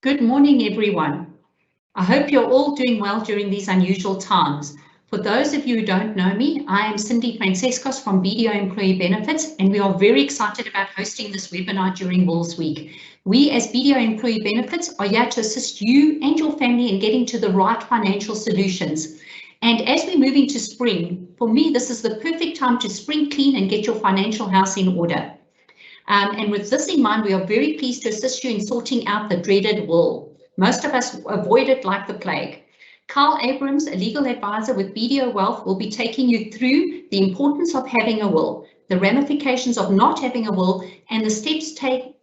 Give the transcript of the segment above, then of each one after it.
Good morning, everyone. I hope you're all doing well during these unusual times. For those of you who don't know me, I am Cindy Francescos from BDO Employee Benefits, and we are very excited about hosting this webinar during Wills Week. We as BDO Employee Benefits are here to assist you and your family in getting to the right financial solutions. And as we move into spring, for me, this is the perfect time to spring clean and get your financial house in order. And with this in mind, we are very pleased to assist you in sorting out the dreaded will. Most of us avoid it like the plague. Carl Abrams, a legal advisor with BDO Wealth, will be taking you through the importance of having a will, the ramifications of not having a will, and the steps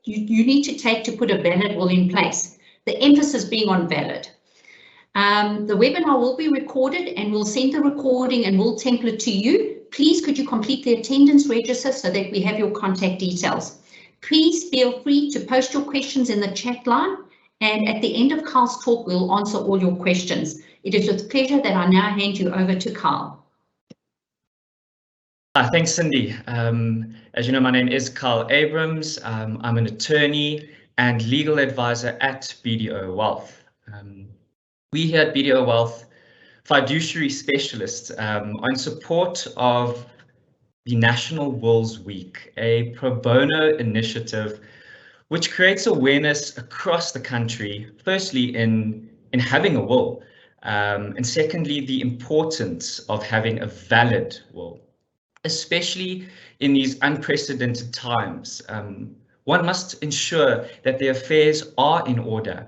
you need to take to put a valid will in place, the emphasis being on valid. The webinar will be recorded and we'll send the recording and will template to you. Please could you complete the attendance register so that we have your contact details. Please feel free to post your questions in the chat line, and at the end of Carl's talk we'll answer all your questions. It is with pleasure that I now hand you over to Carl. Thanks, Cindy. As you know, my name is Carl Abrams. I'm an attorney and legal advisor at BDO Wealth. We here at BDO Wealth fiduciary specialists on support of the National Wills Week, a pro bono initiative which creates awareness across the country, firstly in having a will, and secondly, the importance of having a valid will, especially in these unprecedented times. One must ensure that their affairs are in order,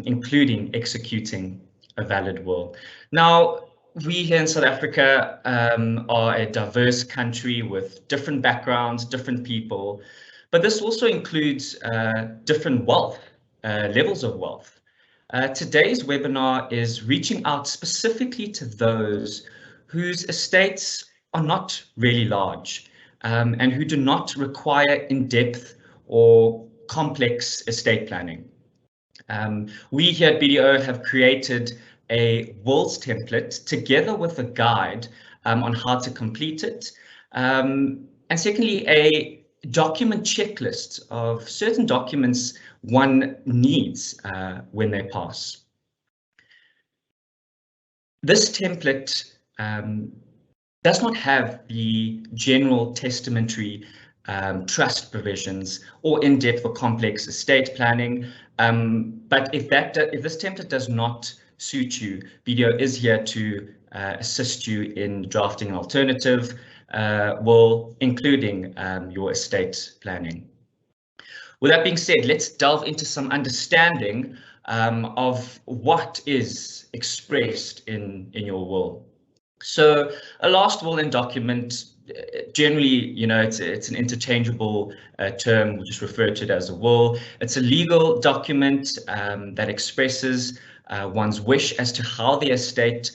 including executing a valid will. Now, we here in South Africa are a diverse country with different backgrounds, different people, but this also includes different wealth, levels of wealth. Today's webinar is reaching out specifically to those whose estates are not really large and who do not require in-depth or complex estate planning. We here at BDO have created a wills template together with a guide on how to complete it. And secondly, a document checklist of certain documents one needs when they pass. This template does not have the general testamentary trust provisions or in-depth or complex estate planning. But if this template does not suit you, BDO is here to assist you in drafting an alternative will, including your estate planning. With that being said, let's delve into some understanding of what is expressed in your will. So a last will and document, generally, you know, it's an interchangeable term. We'll just refer to it as a will. It's a legal document that expresses one's wish as to how the estate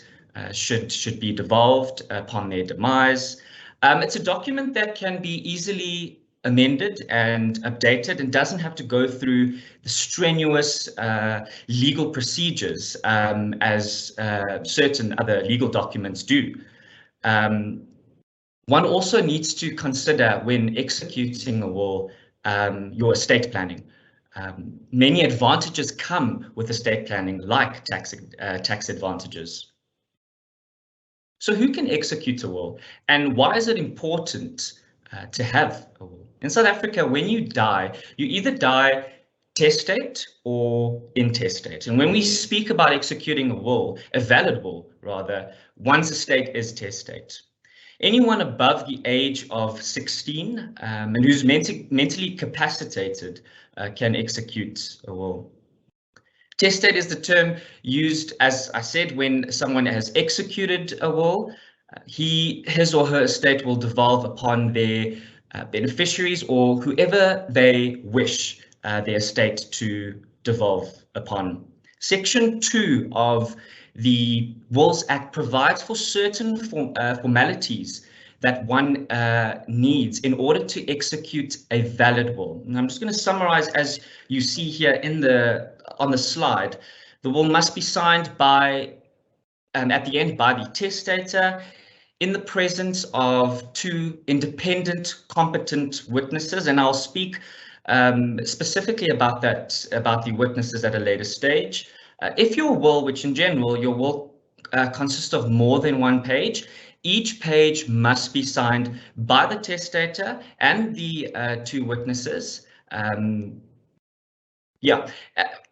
should be devolved upon their demise. It's a document that can be easily amended and updated and doesn't have to go through the strenuous legal procedures as certain other legal documents do. One also needs to consider when executing a will your estate planning. Many advantages come with estate planning, like tax advantages. So who can execute a will, and why is it important to have a will? In South Africa, when you die, you either die testate or intestate. And when we speak about executing a will, a valid will rather, one's estate is testate. Anyone above the age of 16 and who's mentally capacitated can execute a will. Testate is the term used, as I said, when someone has executed a will. His or her estate will devolve upon their beneficiaries or whoever they wish their estate to devolve upon. Section 2 of the Wills Act provides for certain formalities that one needs in order to execute a valid will. And I'm just going to summarize, as you see here on the slide. The will must be signed by, at the end, by the testator, in the presence of two independent, competent witnesses, and I'll speak specifically about the witnesses at a later stage. If your will, which in general your will consists of more than one page, each page must be signed by the testator and the two witnesses.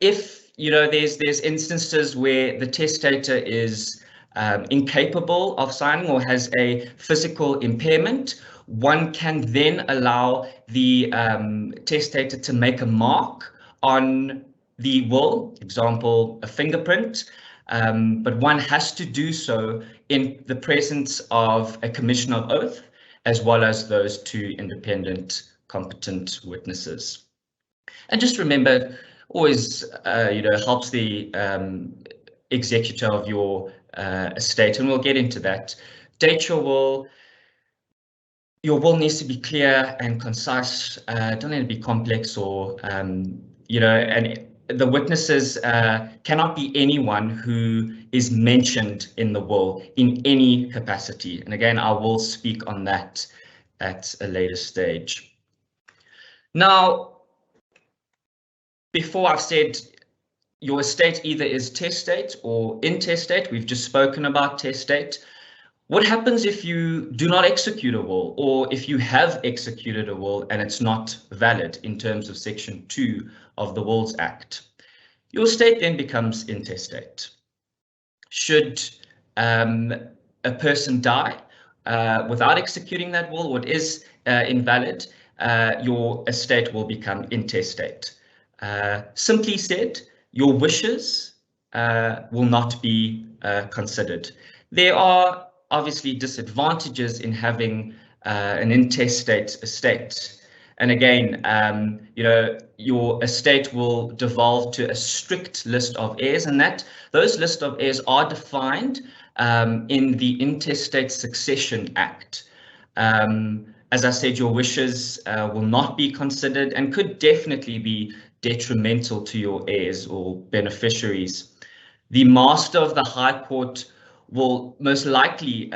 If there's instances where the testator is incapable of signing or has a physical impairment, one can then allow the testator to make a mark on the will, example, a fingerprint, but one has to do so in the presence of a commissioner of oath, as well as those two independent competent witnesses. And just remember, always, helps the executor of your estate, and we'll get into that. Date your will. Your will needs to be clear and concise. Don't let it be complex or, and the witnesses cannot be anyone who is mentioned in the will in any capacity. And again, I will speak on that at a later stage. Now, before I've said your estate either is testate or intestate, we've just spoken about testate. What happens if you do not execute a will, or if you have executed a will and it's not valid in terms of Section 2 of the Wills Act? Your estate then becomes intestate. Should a person die without executing that will, or it is invalid, your estate will become intestate. Simply said, your wishes will not be considered. There are obviously disadvantages in having an intestate estate. And again, your estate will devolve to a strict list of heirs, and those list of heirs are defined in the Intestate Succession Act. As I said, your wishes will not be considered and could definitely be detrimental to your heirs or beneficiaries. The Master of the High Court will most likely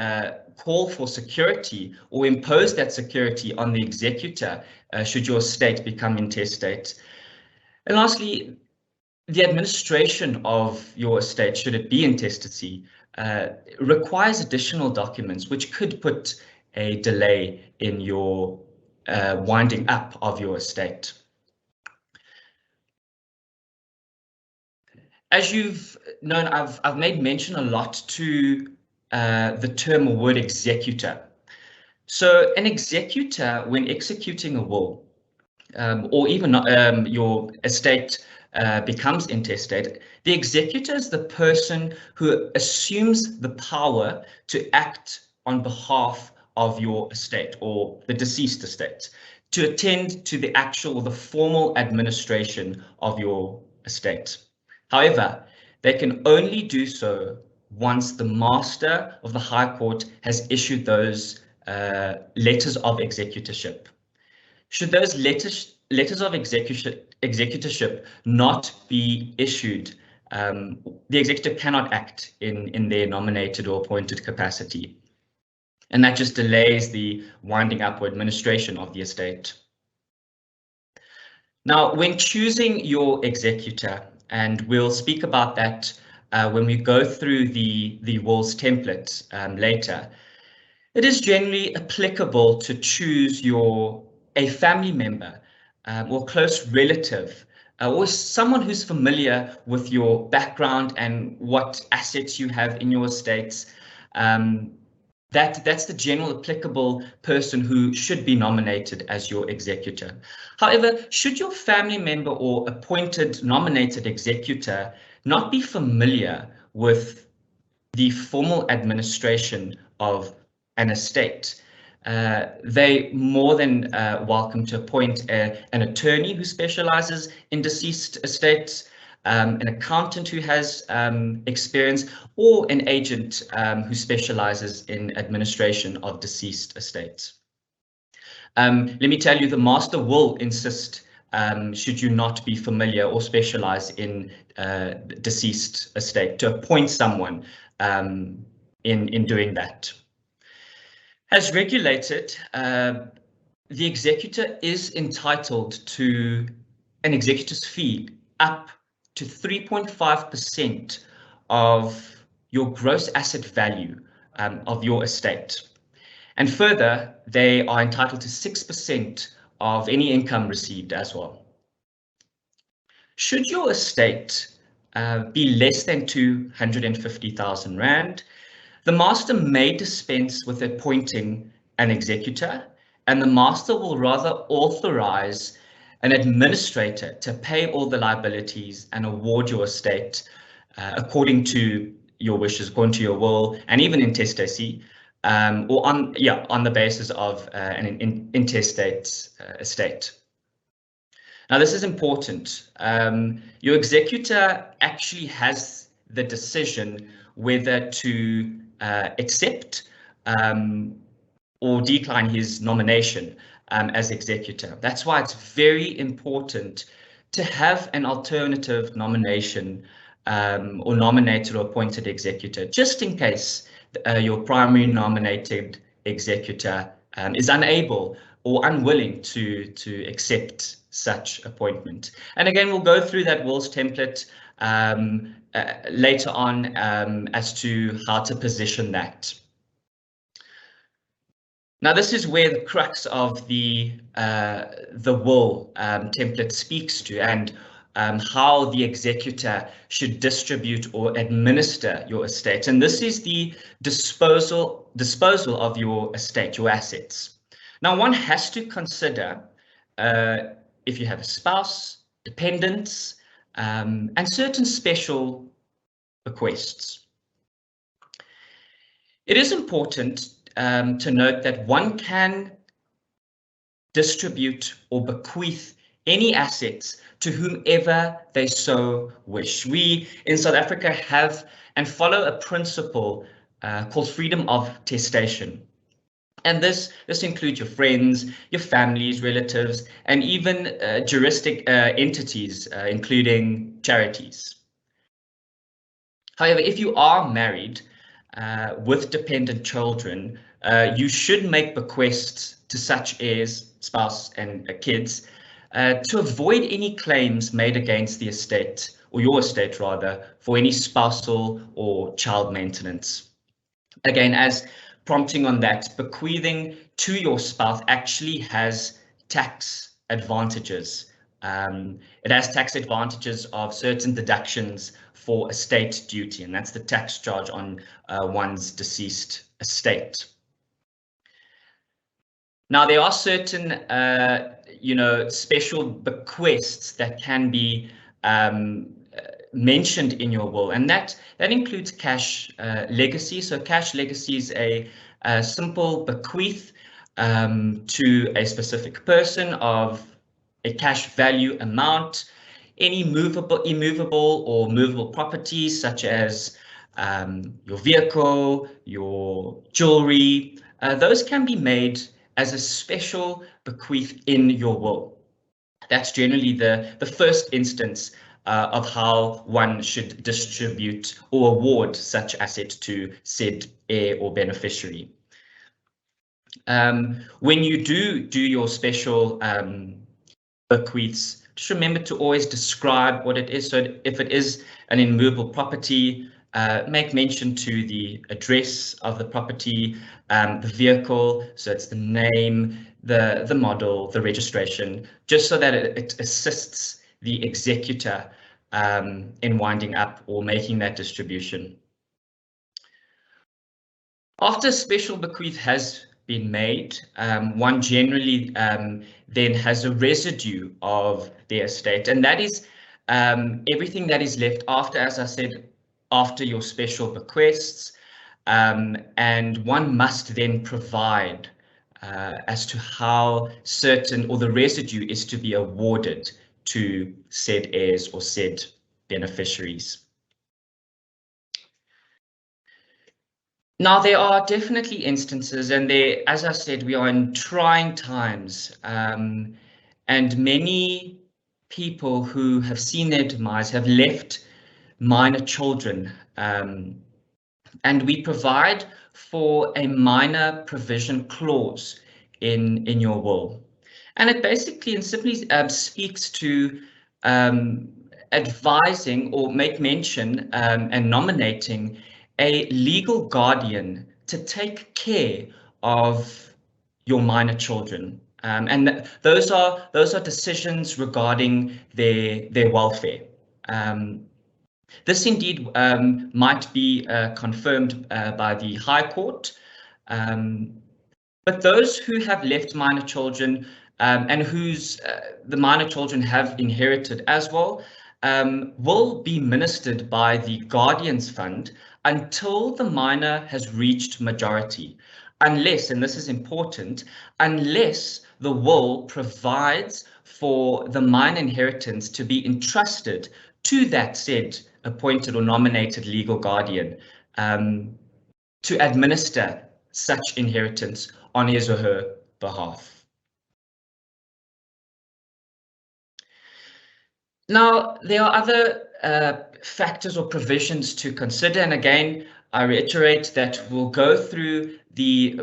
call for security or impose that security on the executor should your estate become intestate. And lastly, the administration of your estate, should it be intestacy, requires additional documents which could put a delay in your winding up of your estate. As you've known, I've made mention a lot to the term or word executor. So an executor, when executing a will, or even your estate becomes intestate, the executor is the person who assumes the power to act on behalf of your estate or the deceased estate, to attend to the formal administration of your estate. However, they can only do so once the Master of the High Court has issued those letters of executorship. Should those letters of executorship not be issued, the executor cannot act in their nominated or appointed capacity. And that just delays the winding up or administration of the estate. Now, when choosing your executor, and we'll speak about that when we go through the wills template later, it is generally applicable to choose a family member or close relative or someone who's familiar with your background and what assets you have in your estates. That's the general applicable person who should be nominated as your executor. However, should your family member or appointed nominated executor not be familiar with the formal administration of an estate, they more than welcome to appoint an attorney who specializes in deceased estates, an accountant who has experience, or an agent who specializes in administration of deceased estates. Let me tell you, the master will insist, should you not be familiar or specialize in deceased estate, to appoint someone in doing that. As regulated the executor is entitled to an executor's fee up to 3.5% of your gross asset value of your estate. And further, they are entitled to 6% of any income received as well. Should your estate be less than 250,000 Rand, the master may dispense with appointing an executor, and the master will rather authorize an administrator to pay all the liabilities and award your estate according to your wishes, according to your will, and even intestacy, or on the basis of an intestate estate. Now, this is important. Your executor actually has the decision whether to accept or decline his nomination as executor. That's why it's very important to have an alternative nomination or nominated or appointed executor, just in case your primary nominated executor is unable or unwilling to accept such appointment. And again, we'll go through that wills template later on as to how to position that. Now, this is where the crux of the will template speaks to, and how the executor should distribute or administer your estate. And this is the disposal of your estate, your assets. Now, one has to consider if you have a spouse, dependents, and certain special bequests. It is important to note that one can distribute or bequeath any assets to whomever they so wish. We in South Africa have and follow a principle called freedom of testation. And this includes your friends, your families, relatives, and even juristic entities, including charities. However, if you are married with dependent children, you should make bequests to such heirs, spouse, and kids to avoid any claims made against the estate, or your estate rather, for any spousal or child maintenance. Again, as prompting on that, bequeathing to your spouse actually has tax advantages. It has tax advantages of certain deductions for estate duty, and that's the tax charge on one's deceased estate. Now, there are certain, special bequests that can be mentioned in your will, and that includes cash legacy. So cash legacy is a simple bequeath to a specific person of a cash value amount. Any immovable or movable properties such as your vehicle, your jewelry, those can be made as a special bequeath in your will. That's generally the first instance of how one should distribute or award such asset to said heir or beneficiary. When you do your special bequeaths, just remember to always describe what it is. So if it is an immovable property, make mention to the address of the property, the vehicle, so it's the name, the model, the registration, just so that it assists the executor in winding up or making that distribution. After a special bequeath has been made, one generally then has a residue of their estate, and that is everything that is left after, as I said, after your special bequests, and one must then provide as to how certain or the residue is to be awarded to said heirs or said beneficiaries. Now, there are definitely instances, and as I said, we are in trying times, and many people who have seen their demise have left minor children, and we provide for a minor provision clause in your will. And it basically and simply speaks to advising or make mention and nominating a legal guardian to take care of your minor children. And those are decisions regarding their welfare. This indeed might be confirmed by the High Court, but those who have left minor children and whose the minor children have inherited as well will be ministered by the Guardians Fund until the minor has reached majority, unless, and this is important, unless the will provides for the minor inheritance to be entrusted to that said appointed or nominated legal guardian to administer such inheritance on his or her behalf. Now, there are other factors or provisions to consider, and again, I reiterate that we'll go through the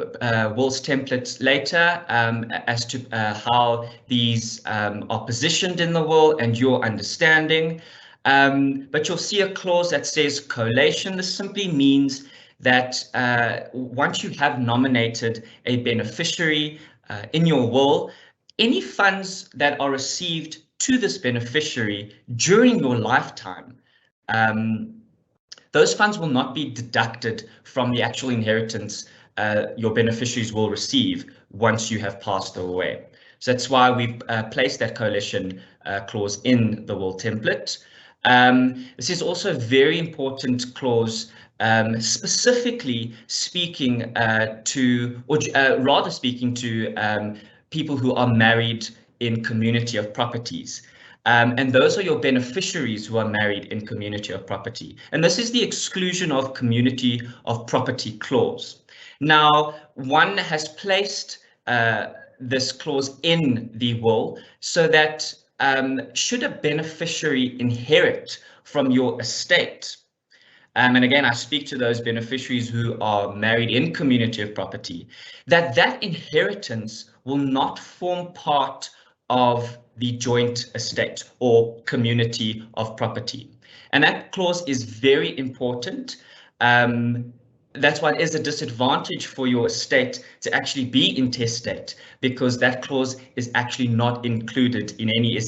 wills templates later as to how these are positioned in the will and your understanding. But you'll see a clause that says collation. This simply means that once you have nominated a beneficiary in your will, any funds that are received to this beneficiary during your lifetime, those funds will not be deducted from the actual inheritance your beneficiaries will receive once you have passed away. So that's why we've placed that coalition clause in the will template. This is also a very important clause, specifically speaking to, or rather speaking to people who are married in community of properties. And those are your beneficiaries who are married in community of property. And this is the exclusion of community of property clause. Now, one has placed this clause in the will so that should a beneficiary inherit from your estate, and again, I speak to those beneficiaries who are married in community of property, that inheritance will not form part of the joint estate or community of property. And that clause is very important. That's why it is a disadvantage for your estate to actually be intestate, because that clause is actually not included in any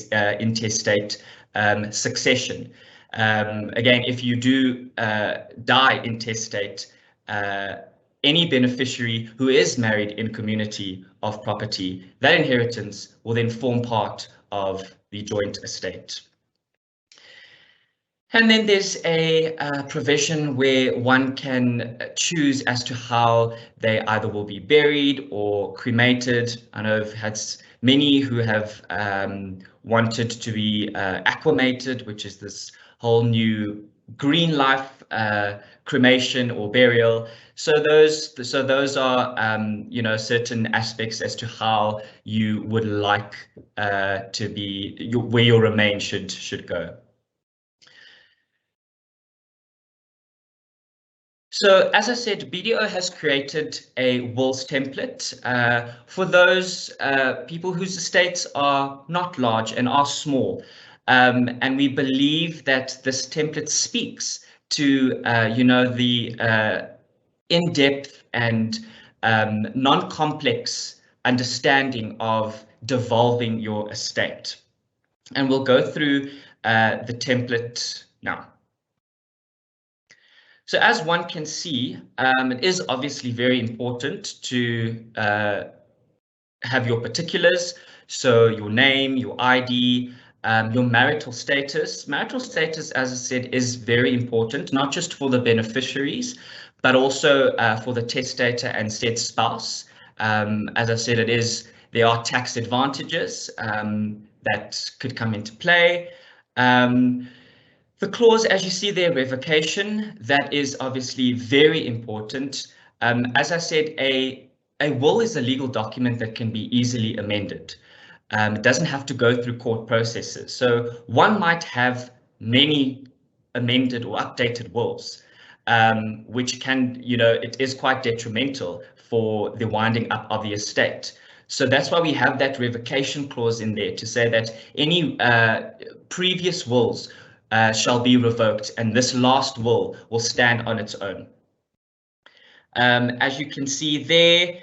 intestate succession. Again, if you do die intestate, any beneficiary who is married in community of property, that inheritance will then form part of the joint estate. And then there's a provision where one can choose as to how they either will be buried or cremated. I know I've had many who have wanted to be acclimated, which is this whole new green life cremation or burial. So those are you know, certain aspects as to how you would like to be, where your remains should go. So as I said, BDO has created a wills template for those people whose estates are not large and are small. And we believe that this template speaks to, you know, the in-depth and non-complex understanding of devolving your estate. And we'll go through the template now. So as one can see, it is obviously very important to have your particulars. So your name, your ID, your marital status. Marital status, as I said, is very important, not just for the beneficiaries, but also for the testator and said spouse. As I said, there are tax advantages that could come into play. The clause, as you see there, revocation, that is obviously very important. As I said, a will is a legal document that can be easily amended. It doesn't have to go through court processes. So one might have many amended or updated wills, which can, you know, it is quite detrimental for the winding up of the estate. So that's why we have that revocation clause in there to say that any previous wills shall be revoked, and this last will stand on its own. As you can see there,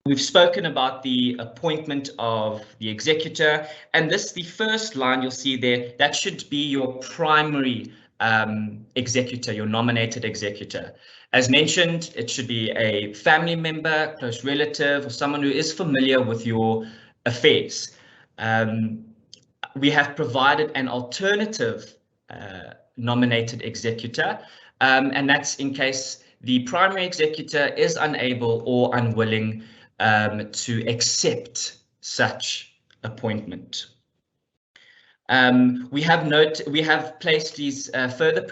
we've spoken about the appointment of the executor, and the first line you'll see there, that should be your primary executor, your nominated executor. As mentioned, it should be a family member, close relative, or someone who is familiar with your affairs. We have provided an alternative nominated executor, and that's in case the primary executor is unable or unwilling to accept such appointment. We have placed these further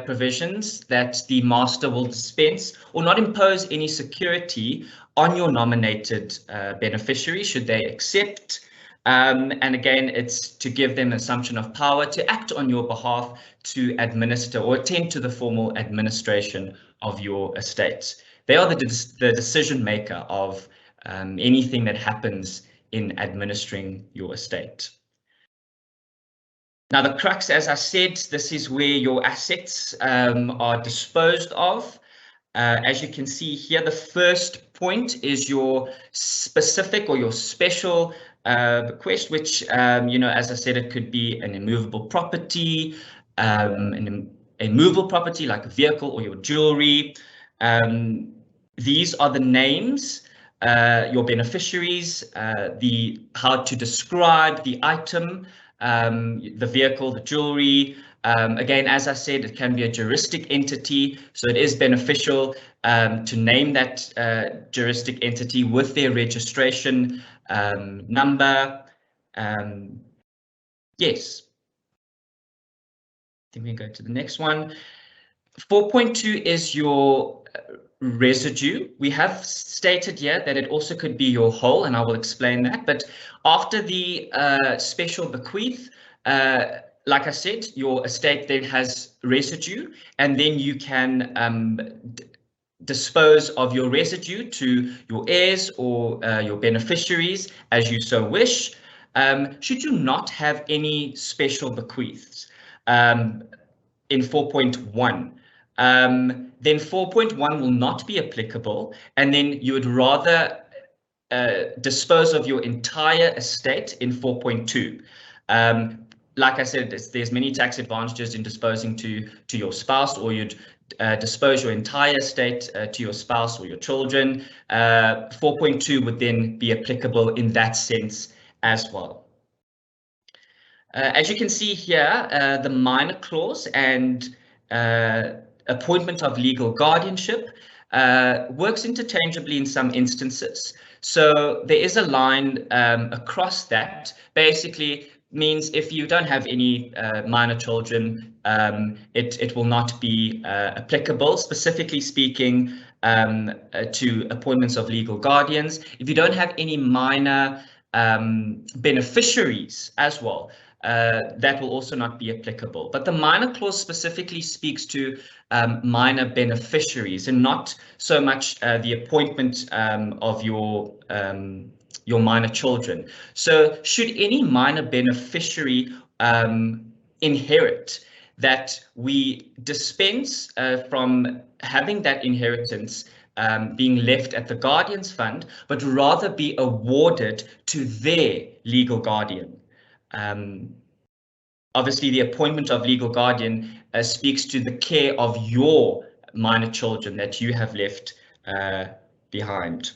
provisions that the master will dispense or not impose any security on your nominated beneficiary should they accept. And again, it's to give them an assumption of power to act on your behalf to administer or attend to the formal administration of your estate. They are the decision maker of anything that happens in administering your estate. Now, the crux, as I said, this is where your assets are disposed of. As you can see here, the first point is your specific or your special bequest, which, as I said, it could be an immovable property, a movable property like a vehicle or your jewelry. These are the names, your beneficiaries, how to describe the item, the vehicle, the jewelry. Again, as I said, it can be a juristic entity, so it is beneficial to name that juristic entity with their registration number. Yes. Then we go to the next one. 4.2 is your residue. We have stated here that it also could be your whole, and I will explain that. But after the special bequeath, like I said, your estate then has residue, and then you can dispose of your residue to your heirs or your beneficiaries as you so wish. Should you not have any special bequeaths in 4.1, then 4.1 will not be applicable, and then you would rather dispose of your entire estate in 4.2. Like I said, there's many tax advantages in disposing to your spouse, or you'd dispose your entire estate to your spouse or your children. 4.2 would then be applicable in that sense as well. As you can see here, the minor clause and appointment of legal guardianship works interchangeably in some instances. So there is a line across that. Basically means if you don't have any minor children, it will not be applicable, specifically speaking to appointments of legal guardians. If you don't have any minor beneficiaries as well, that will also not be applicable. But the minor clause specifically speaks to minor beneficiaries and not so much the appointment of your minor children. So should any minor beneficiary inherit, that we dispense from having that inheritance being left at the guardian's fund, but rather be awarded to their legal guardian. Obviously, the appointment of legal guardian speaks to the care of your minor children that you have left behind.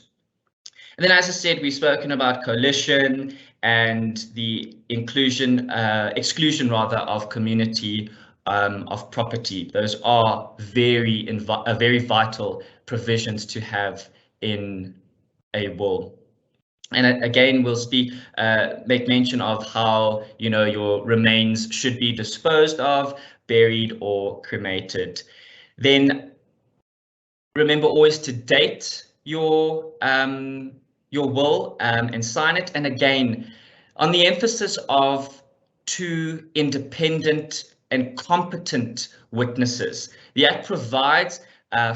And then, as I said, we've spoken about coalition and the exclusion of community of property. Those are very vital provisions to have in a will. And again, we'll make mention of how your remains should be disposed of, buried or cremated. Then remember always to date your will and sign it. And again, on the emphasis of 2 independent and competent witnesses. The Act provides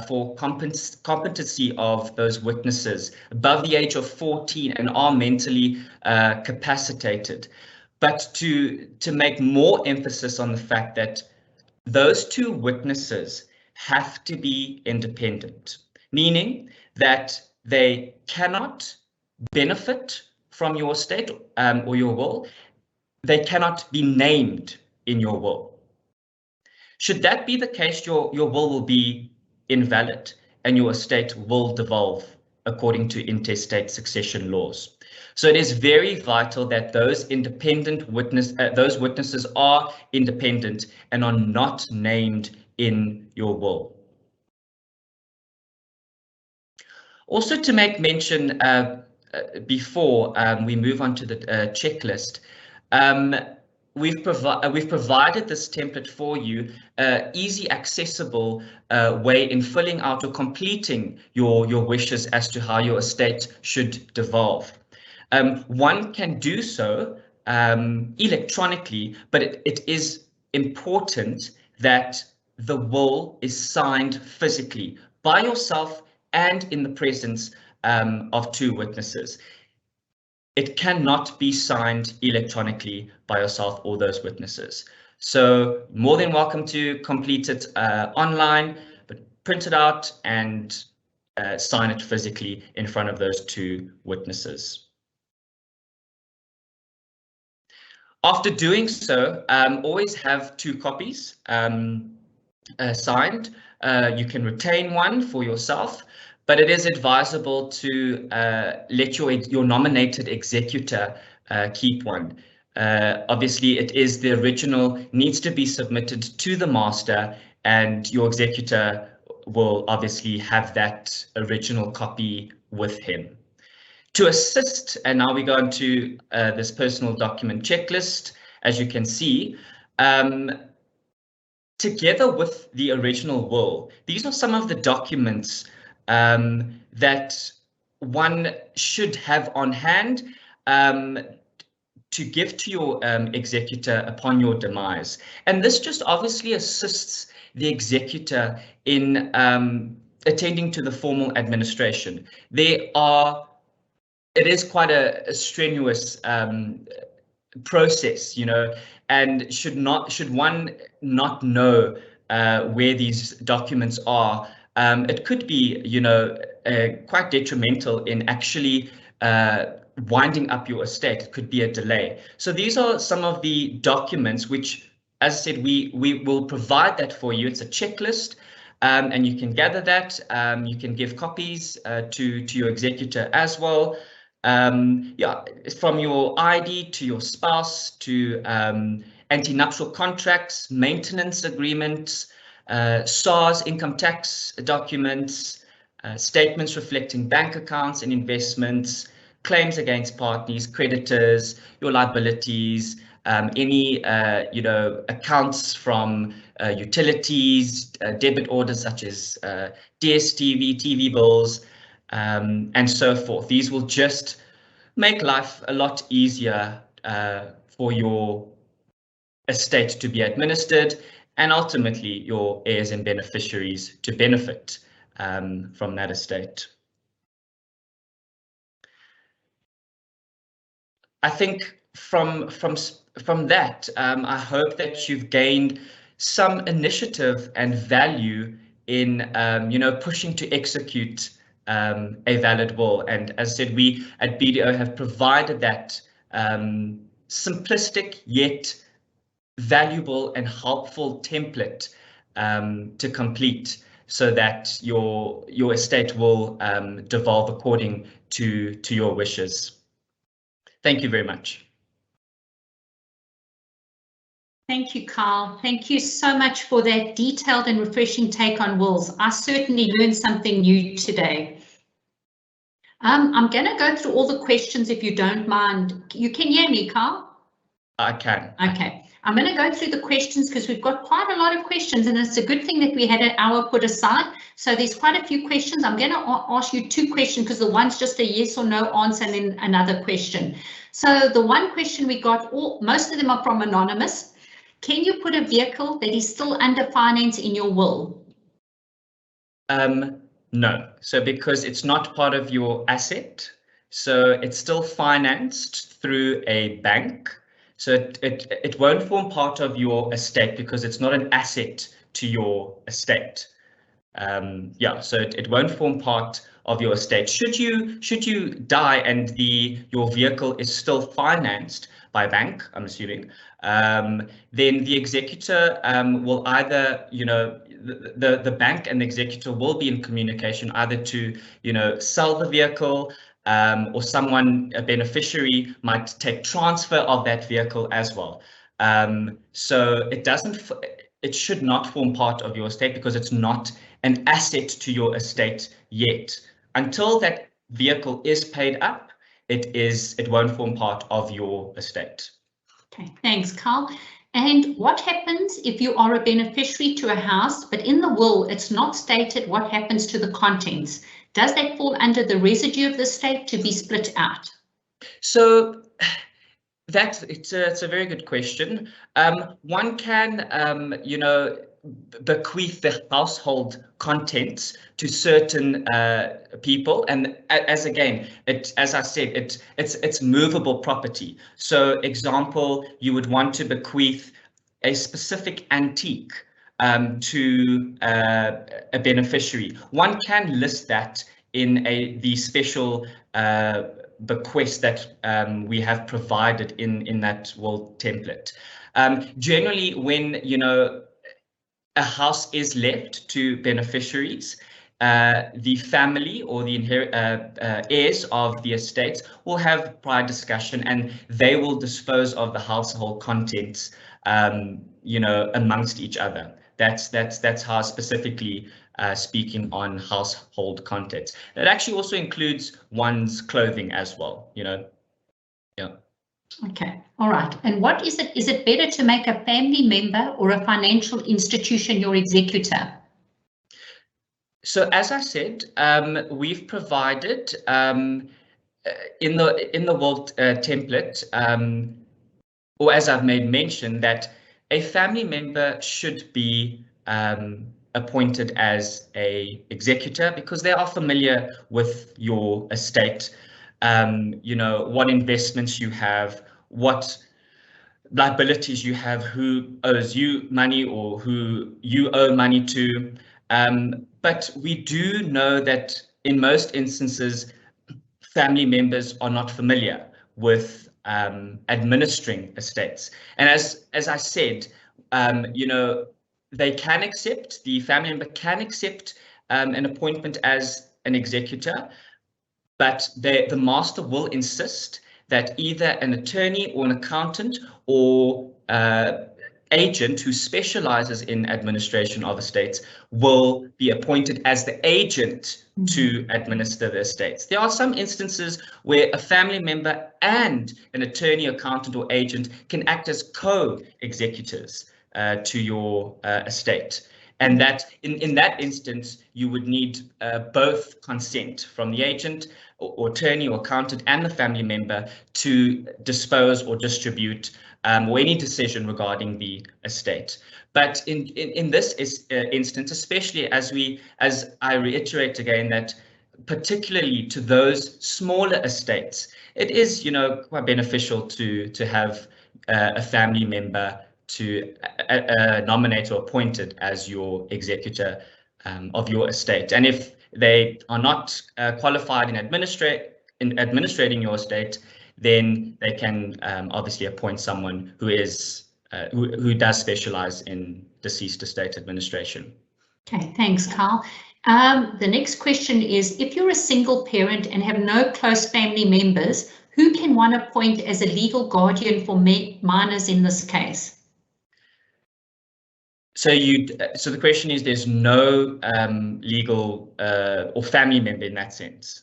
for competency of those witnesses above the age of 14 and are mentally capacitated. But to make more emphasis on the fact that those two witnesses have to be independent, meaning that they cannot benefit from your estate or your will. They cannot be named in your will. Should that be the case, your will be invalid and your estate will devolve according to intestate succession laws. So it is very vital that those those witnesses are independent and are not named in your will. Also, to make mention before we move on to the checklist, we've provided this template for you, easy, accessible way in filling out or completing your wishes as to how your estate should devolve. One can do so electronically, but it is important that the will is signed physically by yourself and in the presence of two witnesses. It cannot be signed electronically by yourself or those witnesses. So more than welcome to complete it online, but print it out and sign it physically in front of those two witnesses. After doing so, always have two copies signed. You can retain one for yourself, but it is advisable to let your nominated executor keep one. Obviously, it is the original, needs to be submitted to the master, and your executor will obviously have that original copy with him. To assist, and now we go into this personal document checklist, as you can see, together with the original will, these are some of the documents that one should have on hand to give to your executor upon your demise. And this just obviously assists the executor in attending to the formal administration. It is quite a strenuous process, you know, and should one not know where these documents are, it could be, you know, quite detrimental in actually winding up your estate. It could be a delay. So these are some of the documents which, as I said, we will provide that for you. It's a checklist, and you can gather that. You can give copies to your executor as well. Yeah, from your ID to your spouse to anti-nuptial contracts, maintenance agreements, SARS income tax documents, statements reflecting bank accounts and investments, claims against parties, creditors, your liabilities, any you know, accounts from utilities, debit orders such as DSTV, TV bills, and so forth. These will just make life a lot easier for your estate to be administered, and ultimately your heirs and beneficiaries to benefit from that estate. I think from that, I hope that you've gained some initiative and value in you know, pushing to execute a valid will. And as I said, we at BDO have provided that simplistic yet valuable and helpful template to complete, so that your estate will devolve according to your wishes. Thank you very much. Thank you, Carl. Thank you so much for that detailed and refreshing take on wills. I certainly learned something new today. I'm going to go through all the questions if you don't mind. You can hear me, Carl? I can. Okay. I'm going to go through the questions because we've got quite a lot of questions, and it's a good thing that we had an hour put aside. So there's quite a few questions. I'm going to ask you two questions because the one's just a yes or no answer and then another question. So the one question we got, most of them are from anonymous. Can you put a vehicle that is still under finance in your will? No. So because it's not part of your asset, so it's still financed through a bank. So it won't form part of your estate because it's not an asset to your estate. Yeah, so it won't form part of your estate. Should you die and your vehicle is still financed by a bank, I'm assuming, then the executor will either, the bank and the executor will be in communication either to, sell the vehicle, or a beneficiary might take transfer of that vehicle as well. So it should not form part of your estate because it's not an asset to your estate yet. Until that vehicle is paid up, it won't form part of your estate. Okay, thanks, Carl. And what happens if you are a beneficiary to a house, but in the will it's not stated what happens to the contents? Does that fall under the residue of the estate to be split out? So it's a very good question. One can, bequeath the household contents to certain people, and as I said, it's movable property. So, example, you would want to bequeath a specific antique to a beneficiary. One can list that in the special bequest that we have provided in that will template. Generally, when a house is left to beneficiaries, the family or the heirs of the estates will have prior discussion, and they will dispose of the household contents, amongst each other. That's how specifically speaking on household contents. That actually also includes one's clothing as well. Yeah. Okay, all right. And what is it? Is it better to make a family member or a financial institution your executor? So as I said, we've provided in the will template, or as I've made mention, that a family member should be appointed as a executor because they are familiar with your estate. What investments you have, what liabilities you have, who owes you money or who you owe money to. But we do know that in most instances, family members are not familiar with administering estates. And as I said, the family member can accept an appointment as an executor, but the master will insist that either an attorney or an accountant or agent who specializes in administration of estates will be appointed as the agent to administer the estates. There are some instances where a family member and an attorney, accountant, or agent can act as co-executors to your estate. And that in that instance, you would need both consent from the agent or attorney or accountant and the family member to dispose or distribute or any decision regarding the estate. But in this instance, especially as I reiterate again, that particularly to those smaller estates, it is quite beneficial to have a family member to nominate or appointed as your executor of your estate. And if they are not qualified in administrating your estate, then they can obviously appoint someone who is who does specialize in deceased estate administration. Okay, thanks, Carl. The next question is, if you're a single parent and have no close family members, who can one appoint as a legal guardian for minors in this case? So the question is, there's no legal or family member in that sense.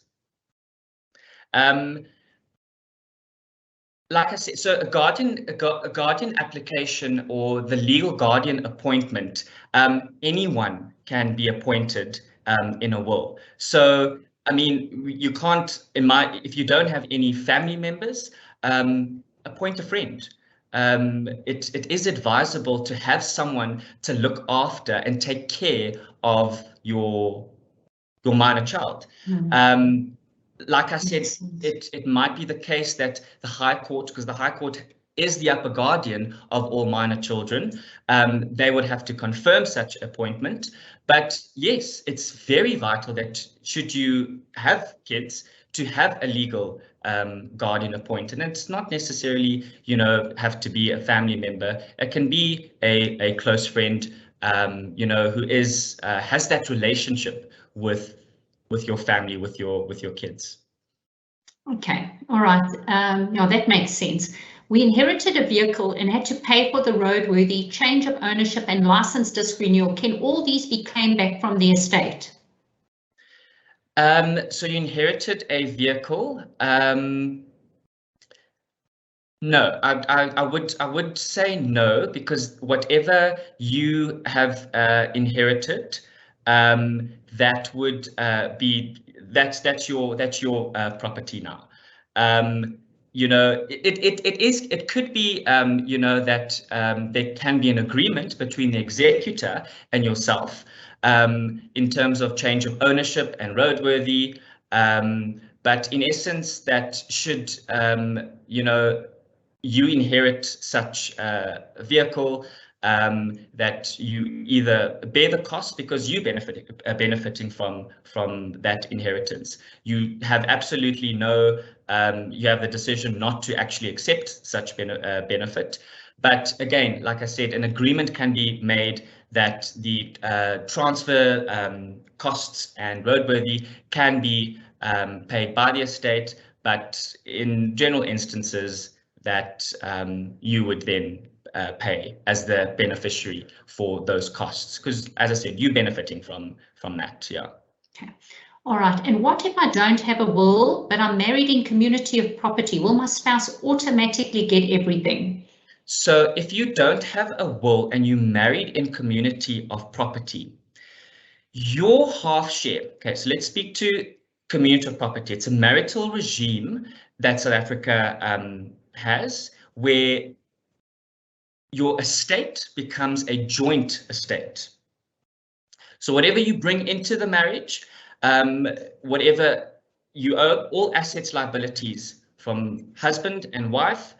Like I said, so a guardian application or the legal guardian appointment, anyone can be appointed in a will. So I mean, you can't, if you don't have any family members, appoint a friend. It is advisable to have someone to look after and take care of your minor child. Like I said, it might be the case that the High Court, because the High Court is the upper guardian of all minor children, they would have to confirm such appointment. But yes, it's very vital that should you have kids, to have a legal guardian appointed. And it's not necessarily, you know, have to be a family member. It can be a close friend, you know, who is has that relationship with your family, with your kids. Okay, all right. Yeah, that makes sense. We inherited a vehicle and had to pay for the roadworthy, change of ownership and license disc renewal. Can all these be claimed back from the estate? So you inherited a vehicle. No, I would say no, because whatever you have inherited, that would be that's your property now. You know, it could be you know, that there can be an agreement between the executor and yourself in terms of change of ownership and roadworthy, but in essence, that should you know, you inherit such a vehicle, that you either bear the cost because you benefiting from that inheritance. You have absolutely no, you have the decision not to actually accept such benefit. But again, like I said, an agreement can be made that the transfer costs and roadworthy can be paid by the estate, but in general instances, that you would then pay as the beneficiary for those costs, because as I said, you're benefiting from that. Yeah. Okay. All right. And what if I don't have a will, but I'm married in community of property? Will my spouse automatically get everything? So if you don't have a will and you married in community of property, your half share, okay, so let's speak to community of property. It's a marital regime that South Africa has, where your estate becomes a joint estate. So whatever you bring into the marriage, whatever you owe, all assets, liabilities from husband and wife,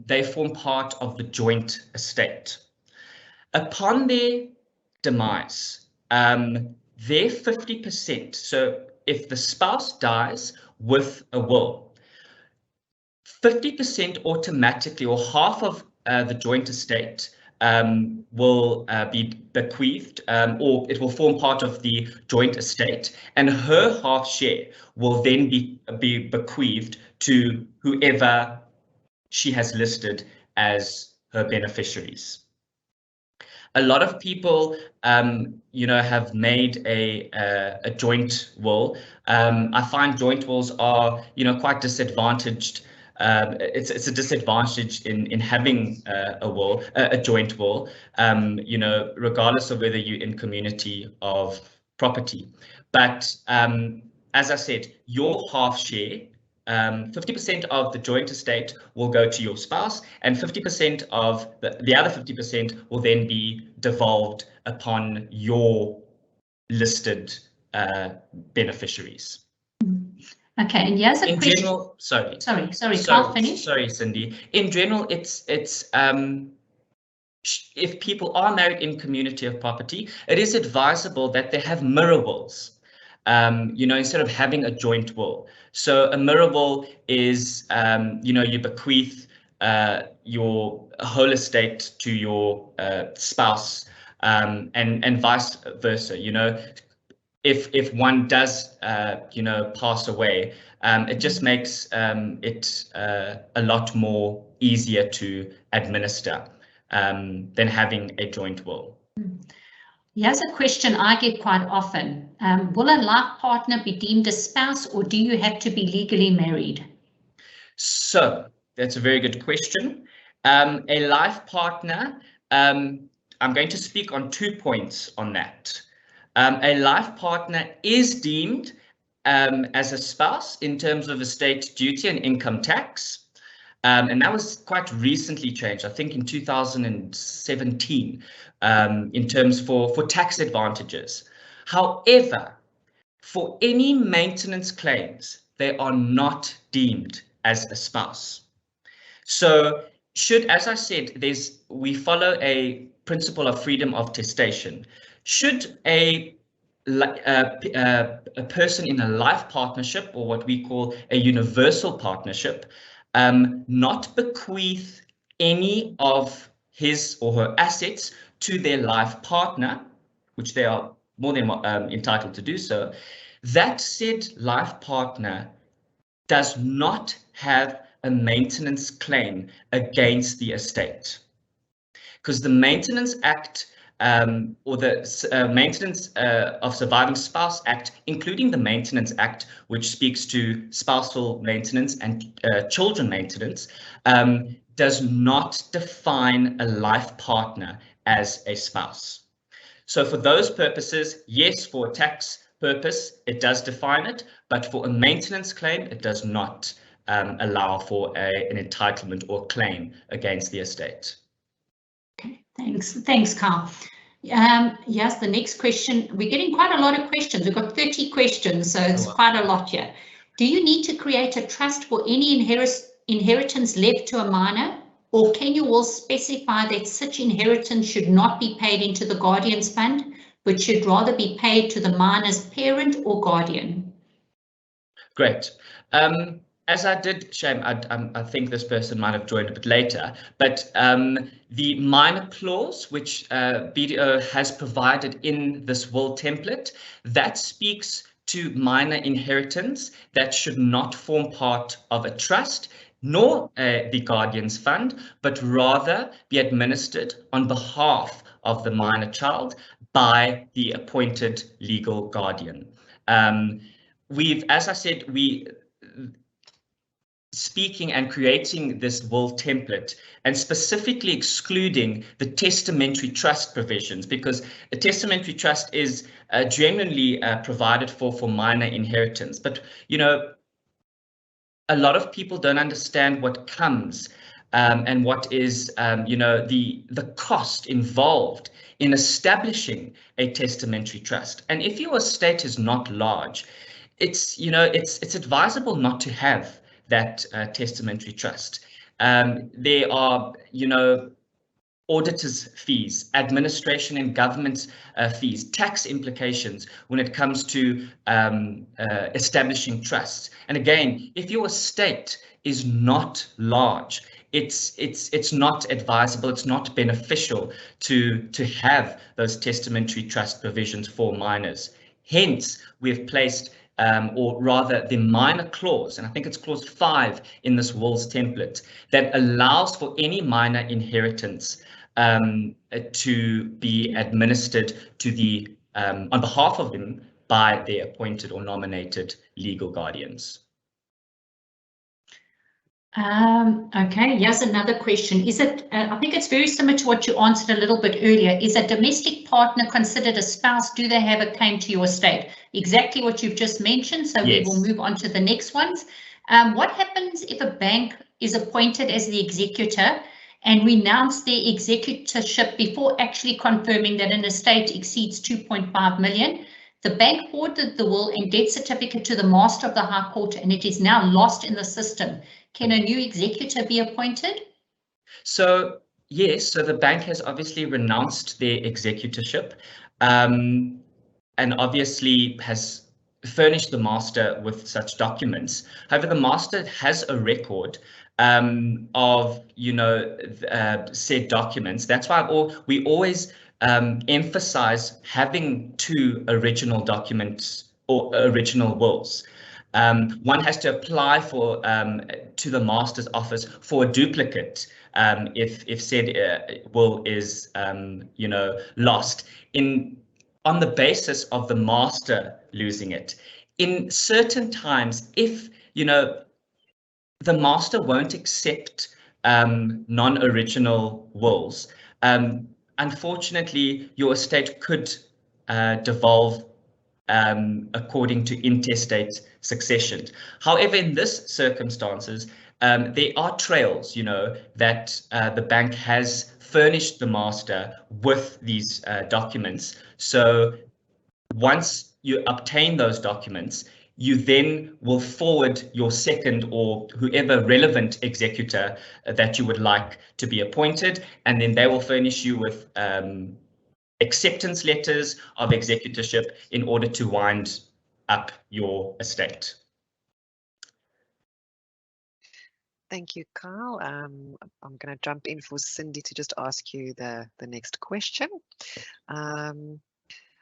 they form part of the joint estate. Upon their demise, their 50%, so if the spouse dies with a will, 50% automatically, or half of the joint estate will be bequeathed, or it will form part of the joint estate, and her half share will then be bequeathed to whoever she has listed as her beneficiaries. A lot of people, you know, have made a joint will. I find joint wills are, you know, quite disadvantaged. It's a disadvantage in having a will, a joint will, you know, regardless of whether you're in community of property. But as I said, your half share, 50% of the joint estate will go to your spouse, and 50% of the other 50% will then be devolved upon your listed beneficiaries. Okay, and here's a question. General, sorry, Carl, finish. Sorry, Cindy. In general, it's if people are married in community of property, it is advisable that they have mirror wills. You know, instead of having a joint will. So a mirror will is, you know, you bequeath your whole estate to your spouse, and vice versa. You know, if one does, you know, pass away, it just makes it a lot more easier to administer than having a joint will. Here's a question I get quite often. Will a life partner be deemed a spouse, or do you have to be legally married? So that's a very good question. A life partner, I'm going to speak on 2 points on that. A life partner is deemed as a spouse in terms of estate duty and income tax. And that was quite recently changed, I think in 2017, in terms for tax advantages. However, for any maintenance claims, they are not deemed as a spouse. So as I said, we follow a principle of freedom of testation. Should a person in a life partnership, or what we call a universal partnership, not bequeath any of his or her assets to their life partner, which they are more than entitled to do so, that said life partner does not have a maintenance claim against the estate, because the Maintenance Act or the Maintenance of Surviving Spouse Act, including the Maintenance Act, which speaks to spousal maintenance and children maintenance, does not define a life partner as a spouse. So for those purposes, yes, for a tax purpose, it does define it, but for a maintenance claim, it does not allow for an entitlement or claim against the estate. Okay, thanks, Carl. Yes, the next question. We're getting quite a lot of questions. We've got 30 questions, so it's quite a lot here. Do you need to create a trust for any inheritance left to a minor, or can you all specify that such inheritance should not be paid into the guardian's fund, but should rather be paid to the minor's parent or guardian? Great. As I did, Shame, I think this person might have joined a bit later, but the minor clause, which BDO has provided in this will template, that speaks to minor inheritance that should not form part of a trust, nor the guardian's fund, but rather be administered on behalf of the minor child by the appointed legal guardian. As I said, speaking and creating this will template and specifically excluding the testamentary trust provisions, because a testamentary trust is generally provided for minor inheritance. But, you know, a lot of people don't understand what comes and what is, you know, the cost involved in establishing a testamentary trust. And if your estate is not large, it's, you know, it's advisable not to have that testamentary trust. There are, you know, auditors' fees, administration and government fees, tax implications when it comes to establishing trusts. And again, if your estate is not large, it's not advisable, it's not beneficial to have those testamentary trust provisions for minors. Hence, we've placed or rather the minor clause, and I think it's clause 5 in this wills template, that allows for any minor inheritance to be administered to the on behalf of them by their appointed or nominated legal guardians. Okay, here's another question. Is it, I think it's very similar to what you answered a little bit earlier. Is a domestic partner considered a spouse? Do they have a claim to your estate? Exactly what you've just mentioned. So yes. We will move on to the next ones. What happens if a bank is appointed as the executor and renounce their executorship before actually confirming that an estate exceeds 2.5 million? The bank forwarded the will and death certificate to the Master of the High Court, and it is now lost in the system. Can a new executor be appointed? So yes, so the bank has obviously renounced their executorship and obviously has furnished the master with such documents. However, the master has a record of, you know, said documents. That's why we always emphasize having 2 original documents or original wills. One has to apply for to the master's office for a duplicate if said will is you know, lost on the basis of the master losing it. In certain times, if, you know, the master won't accept non-original wills, unfortunately your estate could devolve according to intestate succession. However, in this circumstances, there are trails, that the bank has furnished the master with these documents. So once you obtain those documents, you then will forward your second or whoever relevant executor that you would like to be appointed, and then they will furnish you with acceptance letters of executorship in order to wind up your estate. Thank you, Carl. I'm going to jump in for Cindy to just ask you the next question.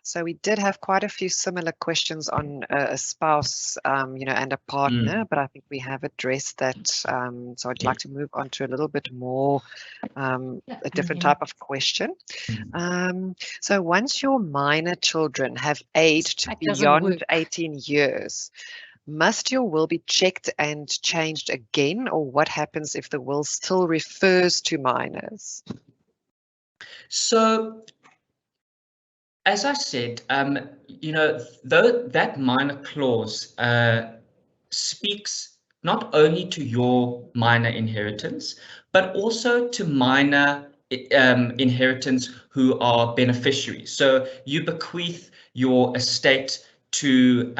So we did have quite a few similar questions on a spouse, and a partner, but I think we have addressed that. So I'd like to move on to a little bit more, a different type of question. So once your minor children have aged beyond 18 years, must your will be checked and changed again, or what happens if the will still refers to minors? So, as I said, though that minor clause speaks not only to your minor inheritance, but also to minor inheritance who are beneficiaries. So you bequeath your estate to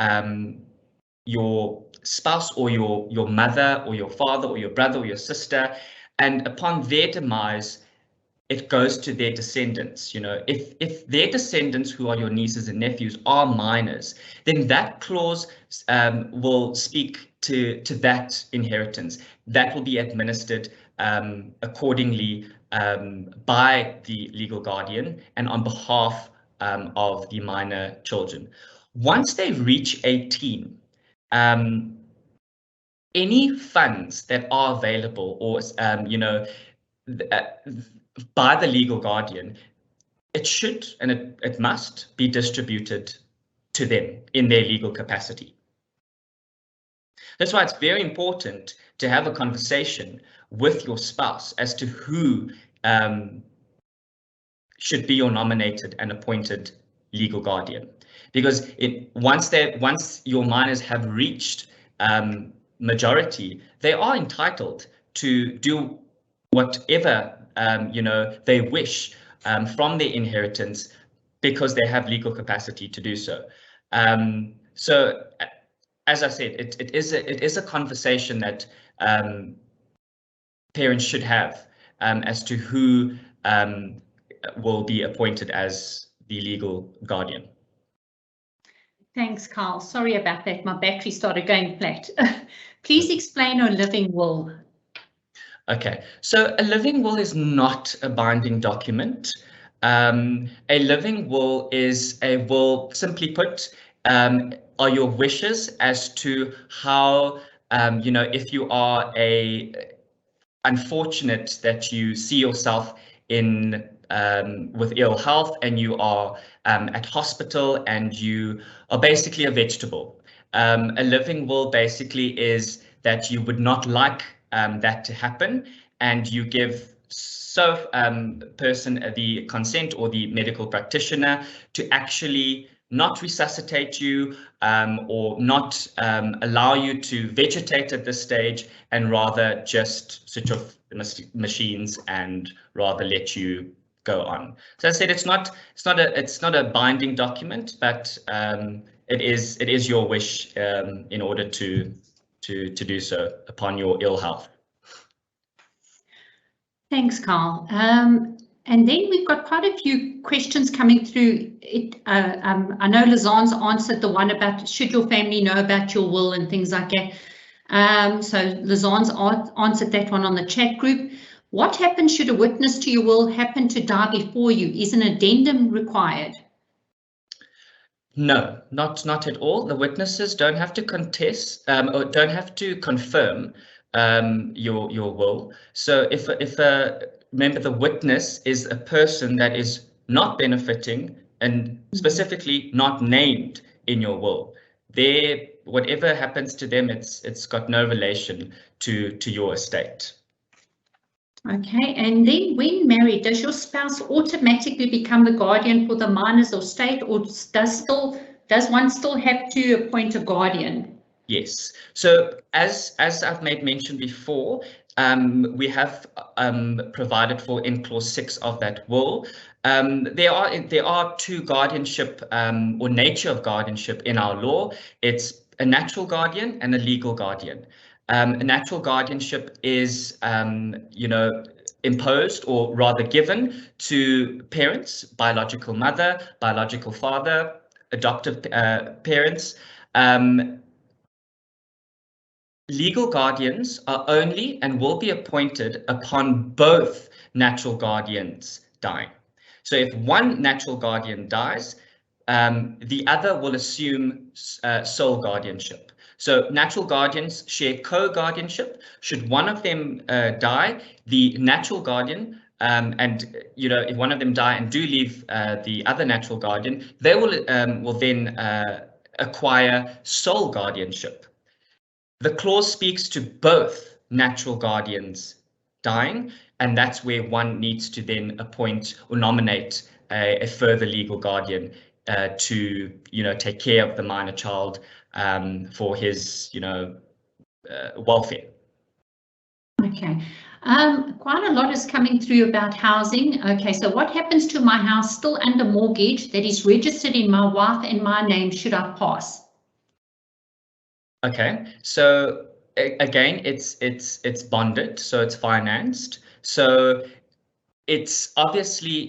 your spouse or your mother or your father or your brother or your sister, and upon their demise, it goes to their descendants. If their descendants, who are your nieces and nephews, are minors, then that clause will speak to that inheritance. That will be administered accordingly by the legal guardian and on behalf of the minor children. Once they reach 18, any funds that are available or by the legal guardian, it should and it must be distributed to them in their legal capacity. That's why it's very important to have a conversation with your spouse as to who should be your nominated and appointed legal guardian, because once your minors have reached majority, they are entitled to do whatever they wish from their inheritance, because they have legal capacity to do so. So, as I said, it is a conversation that parents should have as to who will be appointed as the legal guardian. Thanks, Carl. Sorry about that. My battery started going flat. Please explain a living will. Okay, so a living will is not a binding document. A living will is a will, simply put, are your wishes as to how, if you are unfortunate that you see yourself in with ill health and you are at hospital and you are basically a vegetable. A living will basically is that you would not like that to happen, and you give person the consent, or the medical practitioner, to actually not resuscitate you or not allow you to vegetate at this stage, and rather just switch off the machines and rather let you go on. So I said it's not a binding document, but it is your wish in order to do so upon your ill health. Thanks, Carl. And then we've got quite a few questions coming through. I know Lazan's answered the one about should your family know about your will and things like that. So Lazan's answered that one on the chat group. What happens should a witness to your will happen to die before you? Is an addendum required? No, not at all. The witnesses don't have to contest or don't have to confirm your will. So if remember, the witness is a person that is not benefiting and specifically not named in your will. Whatever happens to them, it's got no relation to your estate. Okay, and then when married, does your spouse automatically become the guardian for the minors or estate, or does one still have to appoint a guardian? Yes. So as I've made mention before, we have provided for in clause 6 of that will. There are two guardianship or nature of guardianship in our law. It's a natural guardian and a legal guardian. A natural guardianship is, imposed or rather given to parents, biological mother, biological father, adoptive parents. Legal guardians are only and will be appointed upon both natural guardians dying. So if one natural guardian dies, the other will assume sole guardianship. So natural guardians share co-guardianship. Should one of them die, the natural guardian, if one of them die and do leave the other natural guardian, they will then acquire sole guardianship. The clause speaks to both natural guardians dying, and that's where one needs to then appoint or nominate a further legal guardian to take care of the minor child for his welfare. Okay. Quite a lot is coming through about housing. Okay, so what happens to my house still under mortgage that is registered in my wife and my name should I pass? Okay, so again, it's bonded, so it's financed. So it's obviously,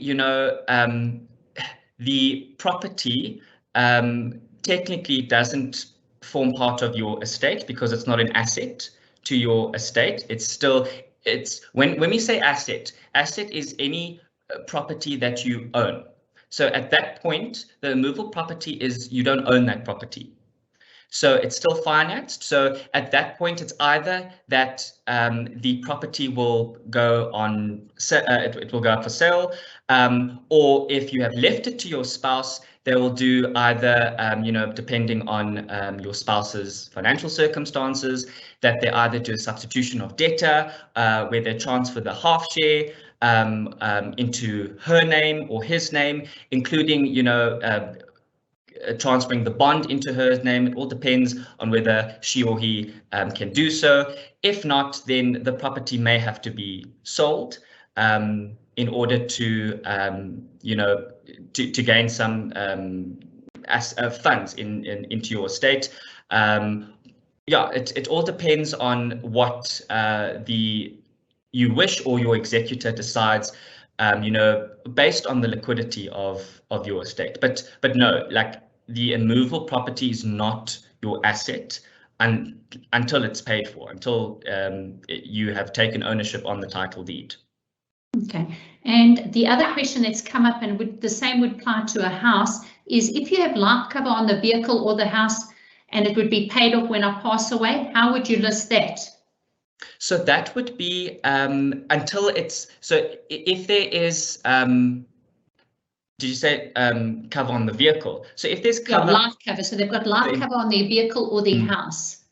the property technically doesn't form part of your estate because it's not an asset to your estate. When we say asset is any property that you own. So at that point, the immovable property is you don't own that property. So it's still financed. So at that point, it's either that the property will go on, it will go up for sale, or if you have left it to your spouse, they will do either, depending on your spouse's financial circumstances, that they either do a substitution of debtor, where they transfer the half share into her name or his name, including, transferring the bond into her name. It all depends on whether she or he can do so. If not, then the property may have to be sold in order to, to gain some funds into your estate. It all depends on what you wish or your executor decides, based on the liquidity of your estate. But no, like, the immovable property is not your asset until it's paid for, until you have taken ownership on the title deed. Okay, and the other question that's come up, and the same would apply to a house, is if you have life cover on the vehicle or the house and it would be paid off when I pass away, how would you list that? So that would be until it's, so if there is, did you say cover on the vehicle? So if there's cover, life cover, so they've got life cover on their vehicle or their house.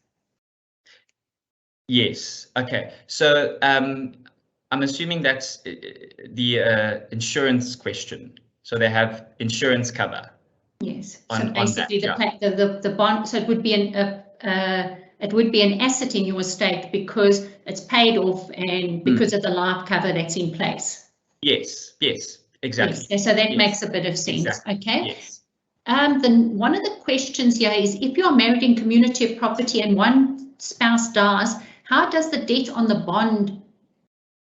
Yes. Okay. So I'm assuming that's the insurance question. So they have insurance cover. Yes. So basically, the bond. So it would be an asset in your estate because it's paid off and because of the life cover that's in place. Yes. Exactly. Yes. So that makes a bit of sense. Exactly. Okay. Yes. Then one of the questions here is, if you are married in community of property and one spouse dies, how does the debt on the bond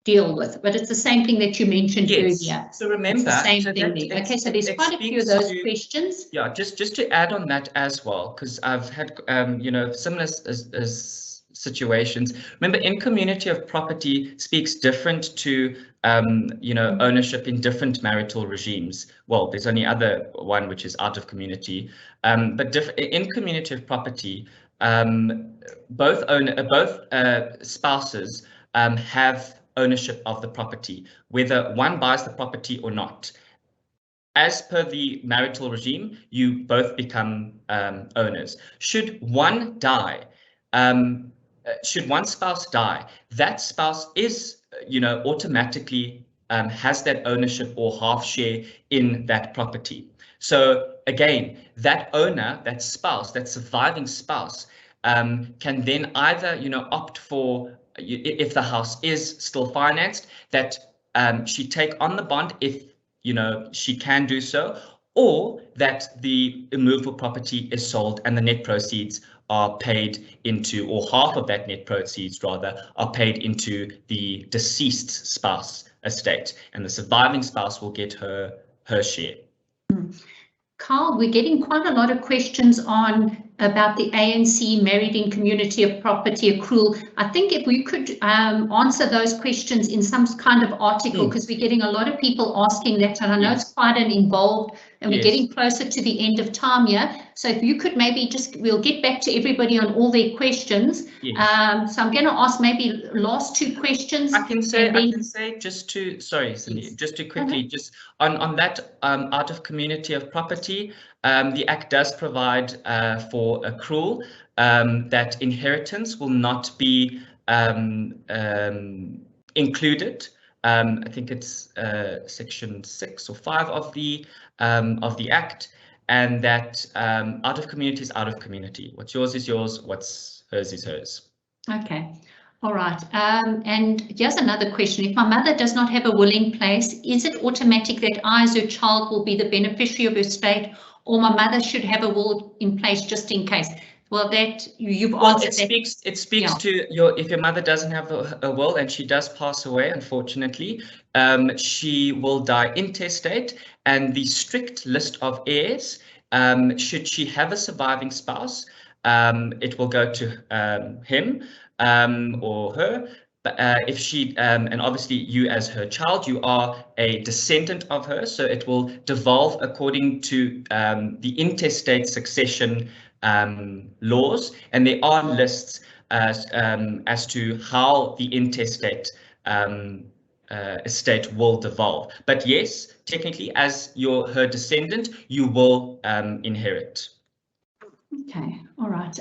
deal with? But it's the same thing that you mentioned earlier. So remember, it's the same thing there. Okay, so there's quite a few of those questions. Yeah, just to add on that as well, because I've had similar situations. Remember, in community of property speaks different to ownership in different marital regimes. Well, there's only other one which is out of community, but in community of property, both spouses have ownership of the property, whether one buys the property or not. As per the marital regime, you both become owners. Should one die, should one spouse die, that spouse is, automatically has that ownership or half share in that property. So again, that owner, that spouse, that surviving spouse, can then either, you know, opt for, if the house is still financed, that she take on the bond if, you know, she can do so, or that the immovable property is sold and the net proceeds are paid into, or half of that net proceeds rather, are paid into the deceased spouse estate, and the surviving spouse will get her share. Carl, we're getting quite a lot of questions about the ANC married in community of property accrual. I think if we could answer those questions in some kind of article, because we're getting a lot of people asking that, and I know it's quite an involved, and we're getting closer to the end of time here. So if you could maybe we'll get back to everybody on all their questions. So I'm going to ask maybe last two questions. I can say just to, sorry, Cindy, just to quickly, just on that, out of community of property, the Act does provide for accrual, that inheritance will not be included. I think it's section 6 or 5 of the Act, and that out of community is out of community. What's yours is yours, what's hers is hers. Okay, all right. And here's another question. If my mother does not have a will in place, is it automatic that I as her child will be the beneficiary of her estate, or my mother should have a will in place just in case? Well, that you've answered that. It speaks to if your mother doesn't have a will and she does pass away, unfortunately, she will die intestate, and the strict list of heirs, should she have a surviving spouse, it will go to him or her. But if she, and obviously you as her child, you are a descendant of her, so it will devolve according to the intestate succession laws, and there are lists as to how the intestate estate will devolve. But yes, technically, as her descendant, you will inherit. Okay, all right.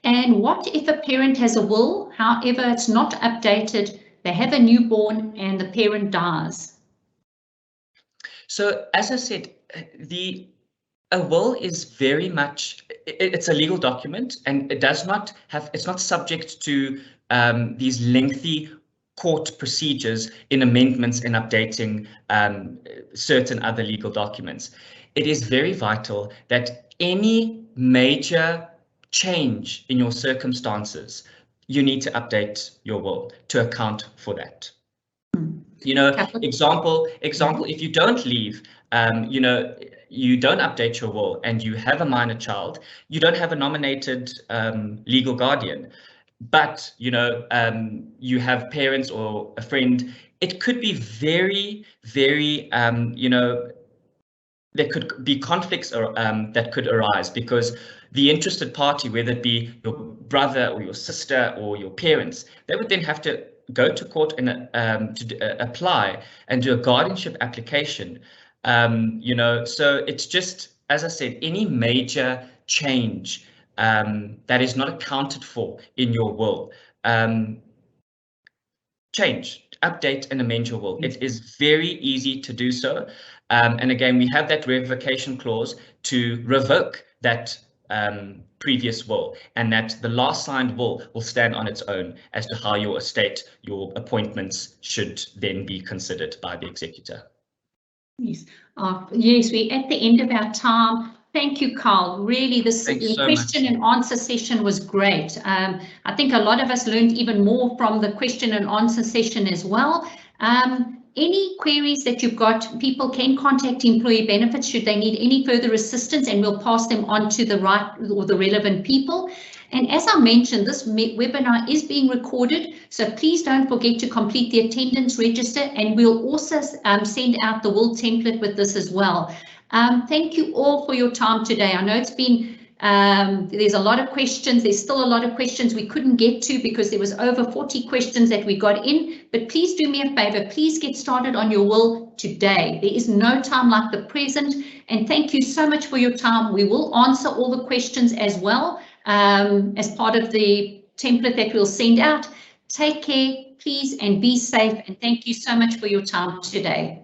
And what if a parent has a will, however, it's not updated, they have a newborn and the parent dies? So, as I said, a will is very much, it's a legal document, and it does not have, it's not subject to these lengthy court procedures in amendments and updating certain other legal documents. It is very vital that any major change in your circumstances, you need to update your will to account for that. You know, example, if you don't leave, you know, you don't update your will and you have a minor child, you don't have a nominated legal guardian, but, you know, you have parents or a friend, it could be very, very, you know, there could be conflicts that could arise because the interested party, whether it be your brother or your sister or your parents, they would then have to go to court and apply and do a guardianship application. You know, so it's just, as I said, any major change that is not accounted for in your will, change, update and amend your will. It is very easy to do so. And again, we have that revocation clause to revoke that previous will, and that the last signed will stand on its own as to how your estate, your appointments should then be considered by the executor. Yes, yes, we're at the end of our time. Thank you, Carl. Really, this question and answer session was great. I think a lot of us learned even more from the question and answer session as well. Any queries that you've got, people can contact Employee Benefits should they need any further assistance, and we'll pass them on to the right or the relevant people. And as I mentioned, this webinar is being recorded, so please don't forget to complete the attendance register, and we'll also send out the will template with this as well. Thank you all for your time today. I know it's been, there's a lot of questions. There's still a lot of questions we couldn't get to because there was over 40 questions that we got in, but please do me a favor. Please get started on your will today. There is no time like the present, and thank you so much for your time. We will answer all the questions as well as part of the template that we'll send out. Take care, please, and be safe, and thank you so much for your time today.